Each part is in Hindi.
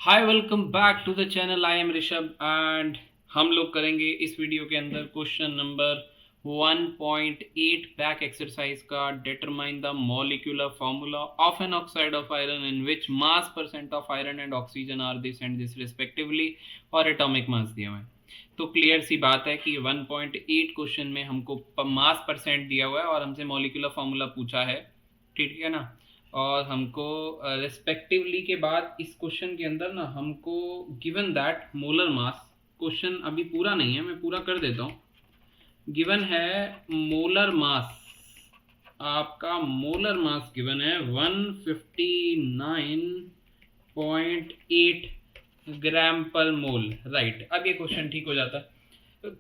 Hi welcome back to the channel. I am Rishabh and हम लोग करेंगे इस वीडियो के अंदर क्वेश्चन नंबर 1.8 बैक एक्सरसाइज का। Determine the molecular formula of an oxide of iron in which mass percent of iron and oxygen are this and this respectively और एटॉमिक मास दिया हुआ है। तो क्लियर सी बात है कि 1.8 क्वेश्चन में हमको मास परसेंट दिया हुआ है और हमसे मॉलिक्यूलर फार्मूला पूछा है, ठीक है ना। और हमको रिस्पेक्टिवली के बाद इस क्वेश्चन के अंदर ना हमको given that molar mass, question अभी पूरा नहीं है, मैं पूरा कर देता हूँ। गिवन है मोलर मास, आपका मोलर मास गिवन है 159.8 ग्राम पर मोल, राइट। अब ये क्वेश्चन ठीक हो जाता है।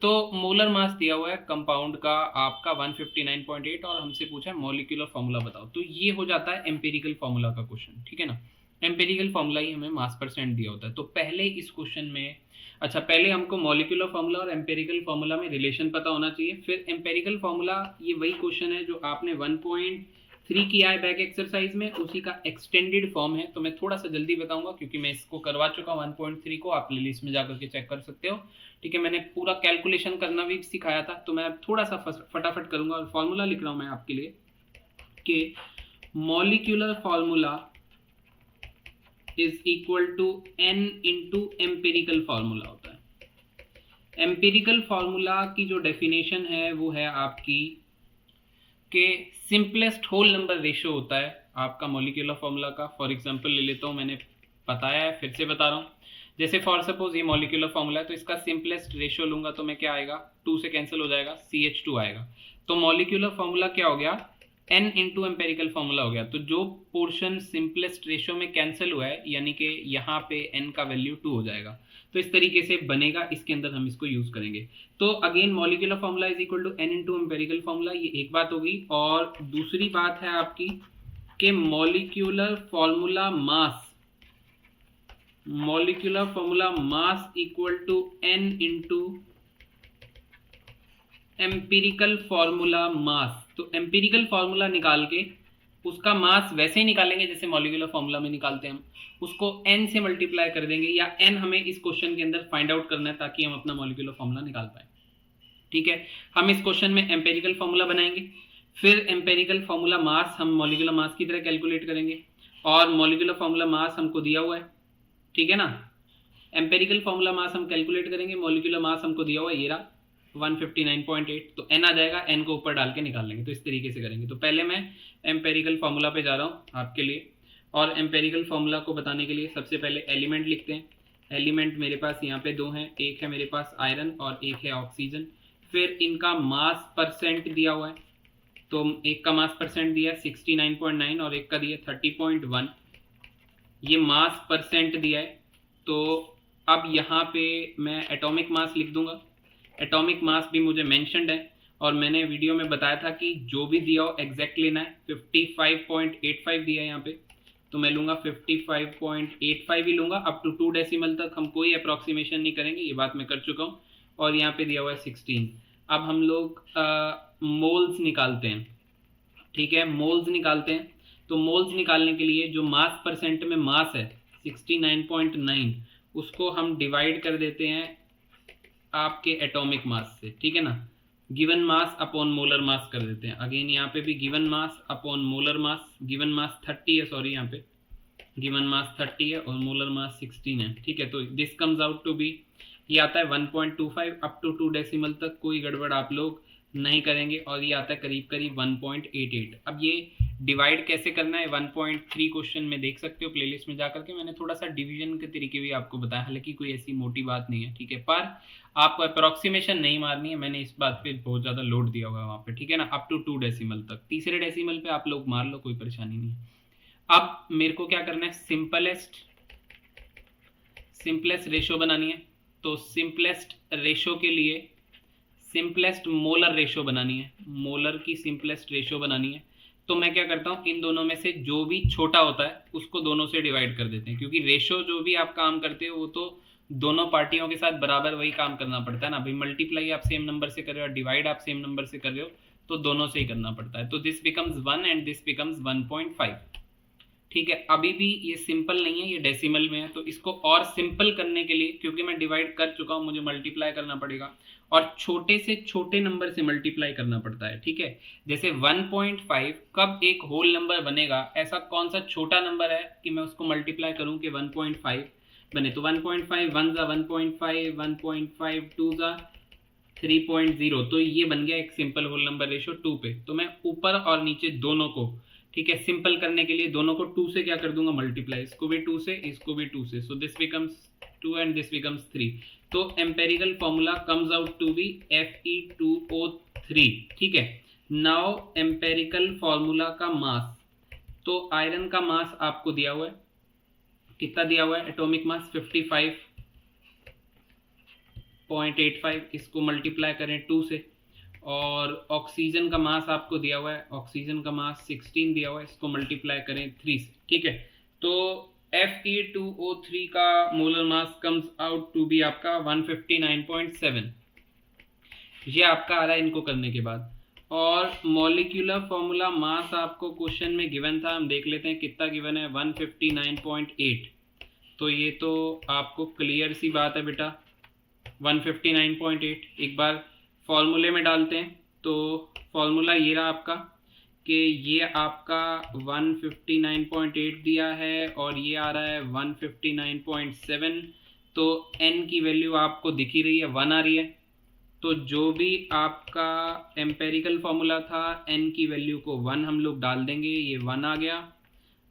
तो मोलर मास दिया हुआ है कंपाउंड का आपका 159.8 और हमसे पूछा है मॉलिक्यूलर फार्मूला बताओ। तो ये हो जाता है एम्पिरिकल फार्मूला का क्वेश्चन, ठीक है ना। एम्पिरिकल फार्मूला ही हमें मास परसेंट दिया होता है। तो पहले इस क्वेश्चन में पहले हमको मॉलिक्यूलर फार्मूला और एम्पिरिकल फार्मूला में रिलेशन पता होना चाहिए। फिर एम्पिरिकल फार्मूला, ये वही क्वेश्चन है जो आपने 1.3 किया है बैक एक्सरसाइज में, उसी का एक्सटेंडेड फॉर्म है। तो मैं थोड़ा सा जल्दी बताऊंगा क्योंकि मैं इसको करवा चुका हूँ 1.3 को, आप प्लेलिस्ट में जाकर के चेक कर सकते हो, ठीक है। मैंने पूरा कैलकुलेशन करना भी सिखाया था, तो मैं थोड़ा सा फटाफट करूंगा और फॉर्मूला लिख रहा हूं मैं आपके लिए कि molecular formula is equal to n into empirical formula होता है। एम्पेरिकल फॉर्मूला की जो डेफिनेशन है वो है आपकी कि सिंपलेस्ट होल नंबर रेशियो होता है आपका मॉलिक्यूलर फॉर्मूला का। फॉर एग्जांपल ले लेता हूं, मैंने बताया है, फिर से बता रहा हूं। जैसे फॉर सपोज ये मॉलिक्यूलर फॉर्मूला है, तो इसका सिंपलेस्ट रेशियो लूंगा तो मैं क्या आएगा, 2 से कैंसिल हो जाएगा, CH2 आएगा। तो मॉलिक्यूलर फॉर्मूला क्या हो गया, n इंटू एम्पेरिकल फॉर्मूला हो गया। तो जो पोर्शन सिंपलेस्ट रेशियो में कैंसिल हुआ है, यानी कि यहाँ पे n का वैल्यू 2 हो जाएगा। तो इस तरीके से बनेगा, इसके अंदर हम इसको यूज करेंगे। तो again molecular formula is equal to n into empirical formula, ये एक बात होगी। और दूसरी बात है आपकी कि molecular formula mass equal to n into empirical formula mass. तो एम्पिरिकल फॉर्मूला निकाल के उसका मास वैसे ही निकालेंगे जैसे मॉलिक्यूलर फॉर्मूला में निकालते हैं, हम उसको n से मल्टीप्लाई कर देंगे, या n हमें इस क्वेश्चन के अंदर फाइंड आउट करना है ताकि हम अपना मॉलिक्यूलर फॉर्मूला निकाल पाए, ठीक है। हम इस क्वेश्चन में एम्पेरिकल फॉर्मूला बनाएंगे, फिर एम्पेरिकल फॉर्मूला मास हम मॉलिक्यूलर मास की तरह कैलकुलेट करेंगे, और मॉलिक्यूलर फॉर्मूला मास हमको दिया हुआ है, ठीक है ना। एम्पेरिकल फॉर्मूला मास हम कैलकुलेट करेंगे, मॉलिक्यूलर मास हमको दिया हुआ है, ये रहा 159.8। तो n आ जाएगा, n को ऊपर डाल के निकाल लेंगे। तो इस तरीके से करेंगे। तो पहले मैं एम्पेरिकल फॉर्मूला पे जा रहा हूँ आपके लिए, और एम्पेरिकल फॉर्मूला को बताने के लिए सबसे पहले एलिमेंट लिखते हैं। एलिमेंट मेरे पास यहाँ पे 2 हैं, एक है मेरे पास आयरन और एक है ऑक्सीजन। फिर इनका मास परसेंट दिया हुआ है, तो एक का मास परसेंट दिया 69.9 और एक का दिया 30.1, ये मास परसेंट दिया है। तो अब यहाँ पे मैं एटॉमिक मास लिख दूंगा। एटॉमिक मास भी मुझे मेंशन्ड है, और मैंने वीडियो में बताया था कि जो भी दिया हो एग्जैक्ट लेना है। 55.85 दिया है यहाँ पे, तो मैं लूंगा 55.85 ही लूंगा। अप टू 2 डेसिमल तक हम कोई अप्रोक्सीमेशन नहीं करेंगे, ये बात मैं कर चुका हूँ। और यहाँ पे दिया हुआ है 16। अब हम लोग मोल्स निकालते हैं, ठीक है, मोल्स निकालते हैं। तो मोल्स निकालने के लिए जो मास परसेंट में मास है 69.9, उसको हम डिवाइड कर देते हैं आपके एटॉमिक मास से, ठीक है ना। Given mass upon molar mass कर देते हैं। अगेन यहाँ पे भी given mass upon molar mass. Given mass 30 है, सॉरी यहाँ पे गिवन मास 30 है और मोलर मास 16 है, ठीक है। तो this comes out to be, ये आता है 1.25 अप टू 2 डेसिमल तक, कोई गड़बड़ आप लोग नहीं करेंगे, और ये आता है करीब करीब 1.88। अब ये डिवाइड कैसे करना है 1.3 क्वेश्चन में देख सकते हो प्लेलिस्ट में जाकर के। मैंने थोड़ा सा डिवीजन के तरीके भी आपको बताया, हालांकि कोई ऐसी मोटी बात नहीं है, ठीक है। पर आपको अप्रोक्सीमेशन नहीं मारनी है, मैंने इस बात पे बहुत ज़्यादा लोड दिया हुआ है वहाँ पे, ठीक है ना। अप टू 2 डेसिमल तक, तीसरे डेसिमल पे आप लोग मार लो, कोई परेशानी नहीं है। अब मेरे को क्या करना है, सिंपलेस्ट रेशो बनानी है। तो सिंपलेस्ट रेशो के लिए सिंपलेस्ट मोलर रेशो बनानी है, मोलर की सिंपलेस्ट रेशो बनानी है। तो मैं क्या करता हूँ, इन दोनों में से जो भी छोटा होता है उसको दोनों से डिवाइड कर देते हैं, क्योंकि रेशो जो भी आप काम करते हो वो तो दोनों पार्टियों के साथ बराबर वही काम करना पड़ता है ना भाई। मल्टीप्लाई आप सेम नंबर से कर रहे हो, डिवाइड आप सेम नंबर से कर रहे हो, तो दोनों से ही करना पड़ता है। तो this becomes 1 and this becomes 1.5, ठीक है, अभी भी ये सिंपल नहीं है, ये डेसिमल में है, तो इसको और सिंपल करने के लिए, क्योंकि मैं डिवाइड कर चुका हूं, मुझे मल्टीप्लाई करना पड़ेगा और छोटे से छोटे नंबर से मल्टीप्लाई करना पड़ता है। ठीक है, जैसे 1.5 कब एक होल नंबर बनेगा, ऐसा कौन सा छोटा नंबर है कि मैं उसको मल्टीप्लाई करूं कि 1.5 बने। तो 1.5 1 जा 1.5, 1.5 2 जा 3.0, तो ये बन गया एक सिंपल होल नंबर रेशियो 2 पे। तो मैं ऊपर और नीचे दोनों को, ठीक है, सिंपल करने के लिए दोनों को 2 से क्या कर दूंगा, मल्टीप्लाई, इसको भी 2 से, इसको भी 2 से, so this becomes 2 and this becomes 3। तो empirical formula comes out to be Fe2O3। ठीक है, नाउ एम्पेरिकल फॉर्मूला का मास, तो आयरन का मास आपको दिया हुआ है, कितना दिया हुआ है, एटॉमिक मास 55.85, इसको मल्टीप्लाई करें 2 से। और ऑक्सीजन का मास आपको दिया हुआ है, ऑक्सीजन का मास 16 दिया हुआ है, इसको मल्टीप्लाई करें 3 से। ठीक है, तो Fe2O3 का molar mass comes out to be आपका 159.7, ये आपका आ रहा है इनको करने के बाद। और मॉलिक्यूलर फॉर्मूला मास आपको क्वेश्चन में गिवन था, हम देख लेते हैं कितना गिवन है, 159.8। तो ये तो आपको क्लियर सी बात है बेटा, 159.8 एक बार फॉर्मूले में डालते हैं। तो फॉर्मूला ये रहा आपका कि ये आपका 159.8 दिया है और ये आ रहा है 159.7। तो n की वैल्यू आपको दिख ही रही है, 1 आ रही है। तो जो भी आपका एम्पेरिकल फॉर्मूला था, n की वैल्यू को 1 हम लोग डाल देंगे, ये 1 आ गया।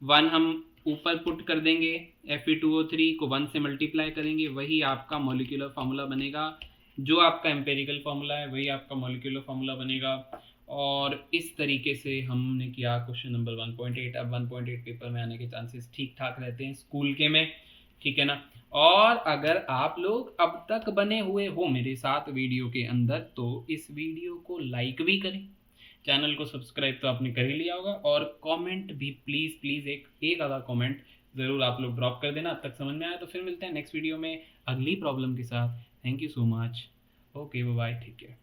1 हम ऊपर पुट कर देंगे, Fe2O3 को 1 से मल्टीप्लाई करेंगे, वही आपका मॉलिक्यूलर फार्मूला बनेगा। जो आपका एम्पेरिकल फार्मूला है वही आपका मॉलिक्यूलर फार्मूला बनेगा। और इस तरीके से हमने किया क्वेश्चन नंबर 1.8। अब 1.8 पेपर में आने के चांसेस ठीक ठाक रहते हैं स्कूल के में, ठीक है ना। और अगर आप लोग अब तक बने हुए हो मेरे साथ वीडियो के अंदर, तो इस वीडियो को लाइक भी करें, चैनल को सब्सक्राइब तो आपने कर ही लिया होगा, और कमेंट भी प्लीज़ प्लीज़ एक आधा कमेंट ज़रूर आप लोग ड्रॉप कर देना। अब तक समझ में आया तो फिर मिलते हैं नेक्स्ट वीडियो में अगली प्रॉब्लम के साथ। Thank you so much. Okay bye, ठीक है।